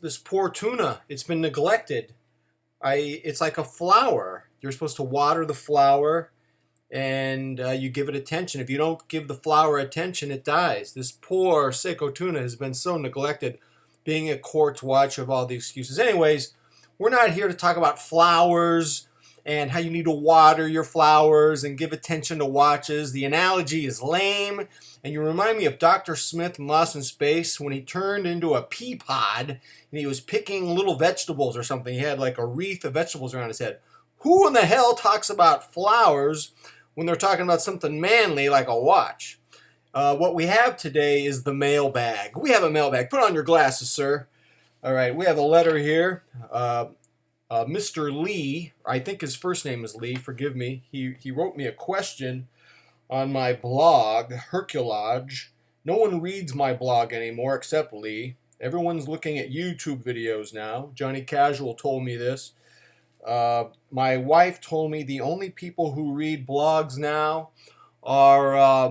This poor tuna, it's been neglected. It's like a flower. You're supposed to water the flower and you give it attention. If you don't give the flower attention, it dies. This poor Seiko tuna has been so neglected, being a quartz watch of all the excuses. Anyways, we're not here to talk about flowers and how you need to water your flowers and give attention to watches. The analogy is lame, and you remind me of Dr. Smith in Lost in Space when he turned into a pea pod and he was picking little vegetables or something. He had like a wreath of vegetables around his head. Who in the hell talks about flowers when they're talking about something manly like a watch? What we have today is the mailbag. We have a mailbag. Put on your glasses, sir. All right, we have a letter here. Mr. Lee, I think his first name is Lee, forgive me. He wrote me a question on my blog, Herculage. No one reads my blog anymore except Lee. Everyone's looking at YouTube videos now. Johnny Casual told me this. My wife told me the only people who read blogs now are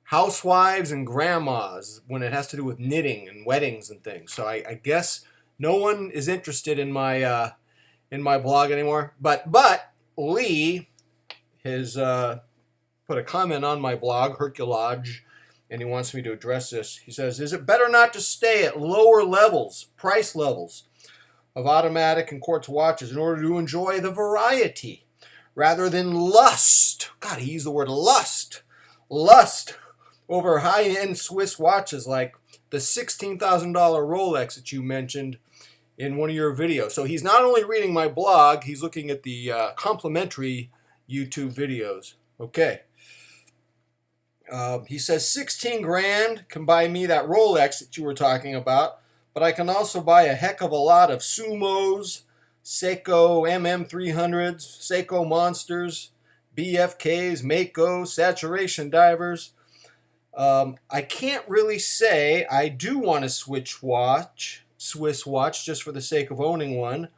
housewives and grandmas when it has to do with knitting and weddings and things. So I guess no one is interested in my blog anymore. But Lee has put a comment on my blog, Herculage, and he wants me to address this. He says, is it better not to stay at lower levels, price levels, of automatic and quartz watches in order to enjoy the variety rather than lust? God, he used the word lust. Lust over high-end Swiss watches like the $16,000 Rolex that you mentioned in one of your videos. So he's not only reading my blog, he's looking at the complimentary YouTube videos. Okay. He says 16 grand can buy me that Rolex that you were talking about, but I can also buy a heck of a lot of Sumos, Seiko MM300s, Seiko Monsters, BFKs, Mako, Saturation Divers. I can't really say I do want a Swiss watch just for the sake of owning one.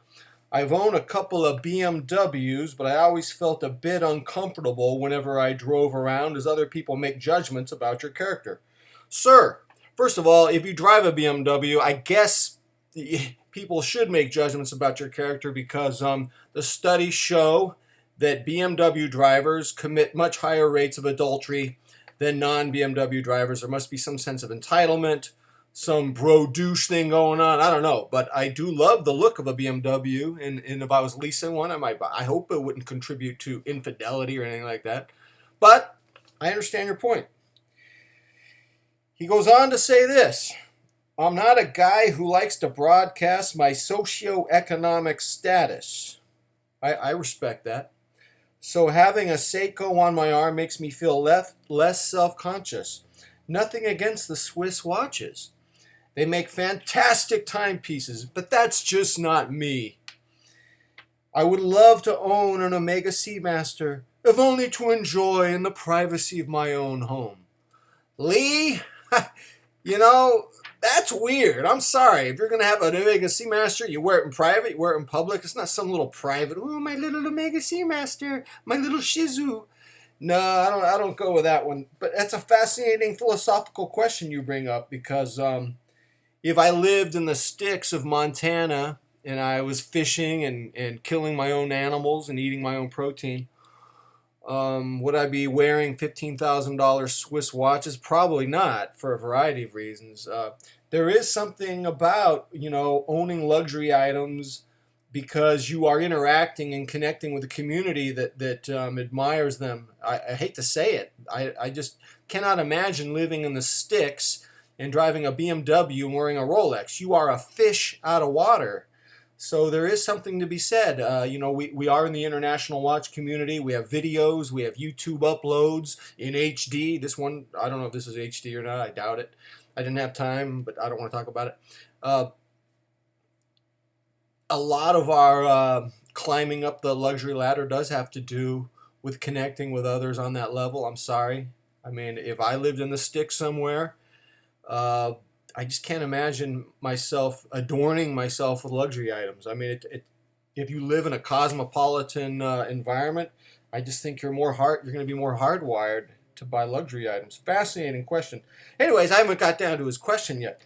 I've owned a couple of BMWs, but I always felt a bit uncomfortable whenever I drove around as other people make judgments about your character. Sir, first of all, if you drive a BMW, I guess people should make judgments about your character because the studies show that BMW drivers commit much higher rates of adultery than non-BMW drivers. There must be some sense of entitlement, some bro douche thing going on. I don't know, but I do love the look of a BMW, and if I was leasing one, I might buy. I hope it wouldn't contribute to infidelity or anything like that, but I understand your point. He goes on to say this: I'm not a guy who likes to broadcast my socioeconomic status. I respect that. So having a Seiko on my arm makes me feel less self-conscious. Nothing against the Swiss watches. They make fantastic timepieces, but that's just not me. I would love to own an Omega Seamaster, if only to enjoy in the privacy of my own home. Lee, you know, that's weird. I'm sorry. If you're going to have an Omega Seamaster, you wear it in private, you wear it in public. It's not some little private, oh, my little Omega Seamaster, my little Shizu. No, I don't go with that one. But that's a fascinating philosophical question you bring up because if I lived in the sticks of Montana and I was fishing and killing my own animals and eating my own protein, would I be wearing $15,000 Swiss watches? Probably not, for a variety of reasons. There is something about, owning luxury items because you are interacting and connecting with a community that admires them. I hate to say it. I just cannot imagine living in the sticks and driving a BMW and wearing a Rolex. You are a fish out of water. So there is something to be said. We are in the international watch community. We have videos. We have YouTube uploads in HD. This one, I don't know if this is HD or not. I doubt it. I didn't have time, but I don't want to talk about it. A lot of our climbing up the luxury ladder does have to do with connecting with others on that level. I'm sorry. I mean, if I lived in the sticks somewhere, I just can't imagine myself adorning myself with luxury items. I mean, if you live in a cosmopolitan environment, I just think you're going to be more hardwired to buy luxury items. Fascinating question. Anyways, I haven't got down to his question yet.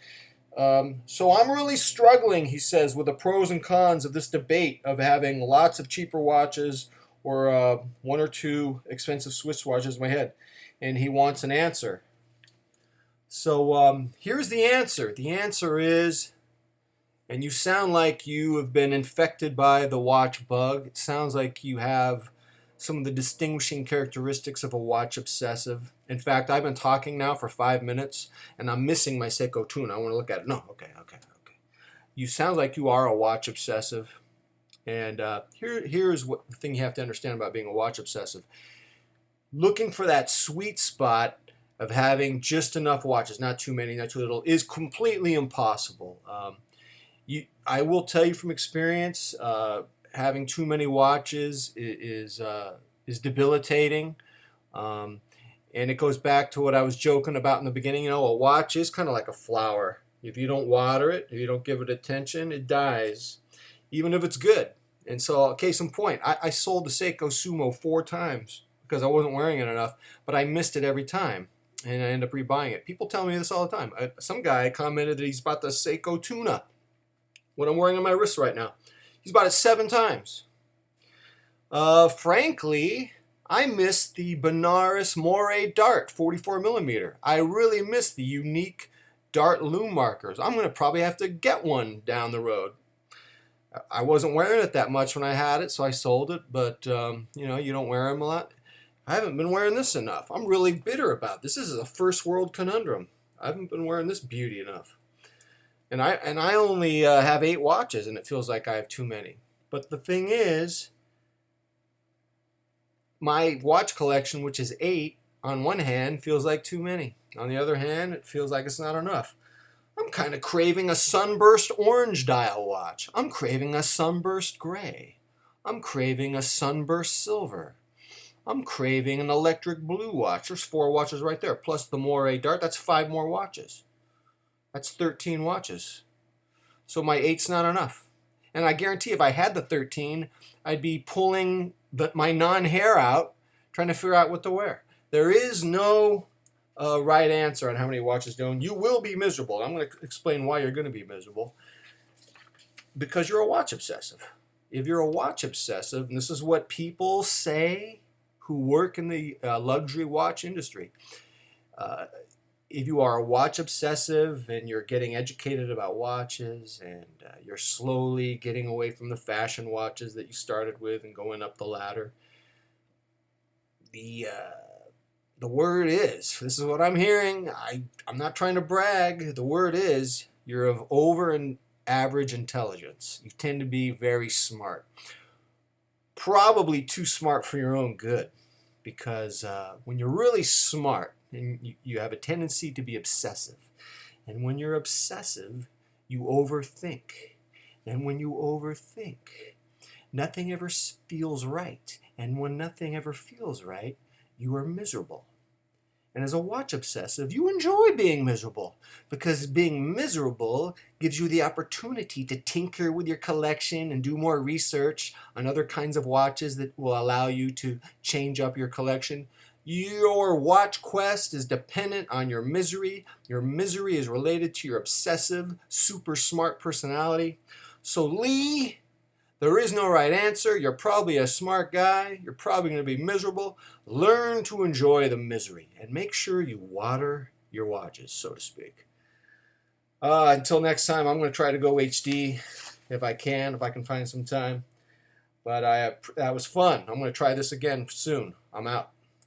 So I'm really struggling, he says, with the pros and cons of this debate of having lots of cheaper watches or one or two expensive Swiss watches in my head. And he wants an answer. So here's the answer. The answer is, and you sound like you have been infected by the watch bug. It sounds like you have some of the distinguishing characteristics of a watch obsessive. In fact, I've been talking now for 5 minutes, and I'm missing my Seiko tune. I want to look at it. No, okay. You sound like you are a watch obsessive. And here's what the thing you have to understand about being a watch obsessive. Looking for that sweet spot of having just enough watches, not too many, not too little, is completely impossible. I will tell you from experience, having too many watches is debilitating. And it goes back to what I was joking about in the beginning. You know, a watch is kind of like a flower. If you don't water it, if you don't give it attention, it dies, even if it's good. And so, case in point, I sold the Seiko Sumo 4 times because I wasn't wearing it enough, but I missed it every time, and I end up rebuying it. People tell me this all the time. Some guy commented that he's bought the Seiko Tuna, what I'm wearing on my wrist right now. He's bought it 7 times. Frankly, I missed the Benares Moire Dart 44 millimeter. I really missed the unique Dart lume markers. I'm going to probably have to get one down the road. I wasn't wearing it that much when I had it, so I sold it. But, you know, you don't wear them a lot. I haven't been wearing this enough. I'm really bitter about this. This is a first world conundrum. I haven't been wearing this beauty enough. And I only have 8 watches, and it feels like I have too many. But the thing is, my watch collection, which is 8, on one hand, feels like too many. On the other hand, it feels like it's not enough. I'm kind of craving a sunburst orange dial watch. I'm craving a sunburst gray. I'm craving a sunburst silver. I'm craving an electric blue watch. There's 4 watches right there, plus the Moire Dart. That's 5 more watches. That's 13 watches. So my 8's not enough. And I guarantee if I had the 13, I'd be pulling my non-hair out, trying to figure out what to wear. There is no right answer on how many watches to own. You will be miserable. I'm going to explain why you're going to be miserable. Because you're a watch obsessive. If you're a watch obsessive, and this is what people say who work in the luxury watch industry, if you are a watch obsessive and you're getting educated about watches and you're slowly getting away from the fashion watches that you started with and going up the ladder, the word is, this is what I'm hearing, I'm not trying to brag, the word is you're of over and average intelligence. You tend to be very smart. Probably too smart for your own good, because when you're really smart, and you have a tendency to be obsessive. And when you're obsessive, you overthink. And when you overthink, nothing ever feels right. And when nothing ever feels right, you are miserable. And as a watch obsessive, you enjoy being miserable, because being miserable gives you the opportunity to tinker with your collection and do more research on other kinds of watches that will allow you to change up your collection. Your watch quest is dependent on your misery. Your misery is related to your obsessive, super smart personality. So Lee, there is no right answer. You're probably a smart guy. You're probably going to be miserable. Learn to enjoy the misery and make sure you water your watches, so to speak. Until next time, I'm going to try to go HD if I can find some time. But that was fun. I'm going to try this again soon. I'm out.